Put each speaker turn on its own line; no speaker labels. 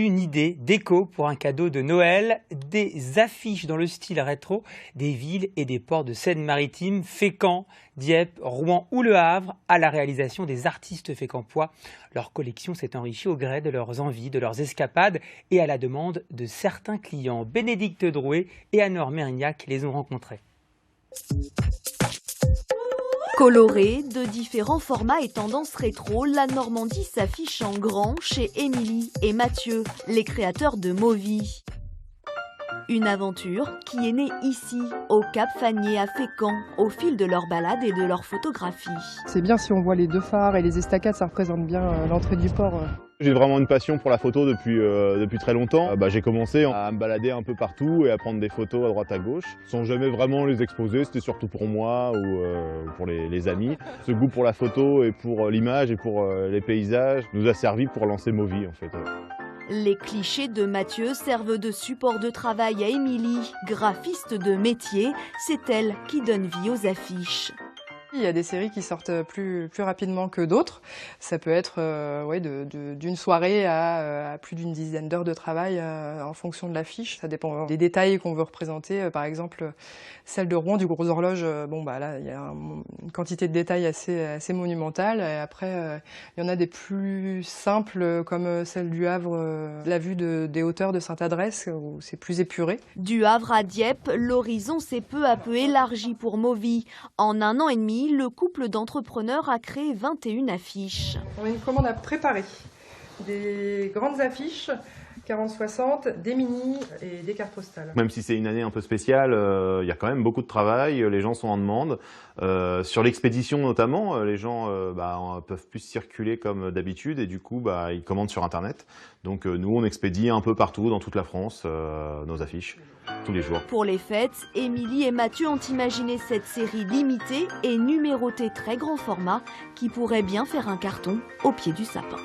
une idée déco pour un cadeau de Noël, des affiches dans le style rétro des villes et des ports de Seine-Maritime, Fécamp, Dieppe, Rouen ou Le Havre, à la réalisation des artistes fécampois. Leur collection s'est enrichie au gré de leurs envies, de leurs escapades et à la demande de certains clients. Bénédicte Drouet et Anne-Laure Mérignac les ont rencontrés.
Colorée, de différents formats et tendances rétro, la Normandie s'affiche en grand chez Émilie et Mathieu, les créateurs de Movie. Une aventure qui est née ici, au Cap Fanier à Fécamp, au fil de leurs balades et de leurs photographies.
C'est bien si on voit les deux phares et les estacades, ça représente bien l'entrée du port.
J'ai vraiment une passion pour la photo depuis très longtemps. J'ai commencé à me balader un peu partout et à prendre des photos à droite à gauche, sans jamais vraiment les exposer, c'était surtout pour moi ou pour les amis. Ce goût pour la photo et pour l'image et pour les paysages nous a servi pour lancer Movie en fait.
Les clichés de Mathieu servent de support de travail à Émilie, graphiste de métier, c'est elle qui donne vie aux affiches.
Il y a des séries qui sortent plus rapidement que d'autres. Ça peut être d'une soirée à plus d'une dizaine d'heures de travail en fonction de l'affiche. Ça dépend des détails qu'on veut représenter. Par exemple, celle de Rouen, du Gros Horloge, là, il y a une quantité de détails assez monumentale. Et après, il y en a des plus simples, comme celle du Havre, la vue des hauteurs de Sainte-Adresse, où c'est plus épuré.
Du Havre à Dieppe, l'horizon s'est peu à peu élargi pour Movie. En 1 an et demi, le couple d'entrepreneurs a créé 21 affiches.
On a une commande à préparer. Des grandes affiches, 40-60, des mini et des cartes postales.
Même si c'est une année un peu spéciale, il y a quand même beaucoup de travail, les gens sont en demande. Sur l'expédition notamment, les gens peuvent plus circuler comme d'habitude et du coup ils commandent sur internet. Donc nous on expédie un peu partout dans toute la France nos affiches, tous les jours.
Pour les fêtes, Émilie et Mathieu ont imaginé cette série limitée et numérotée très grand format qui pourrait bien faire un carton au pied du sapin.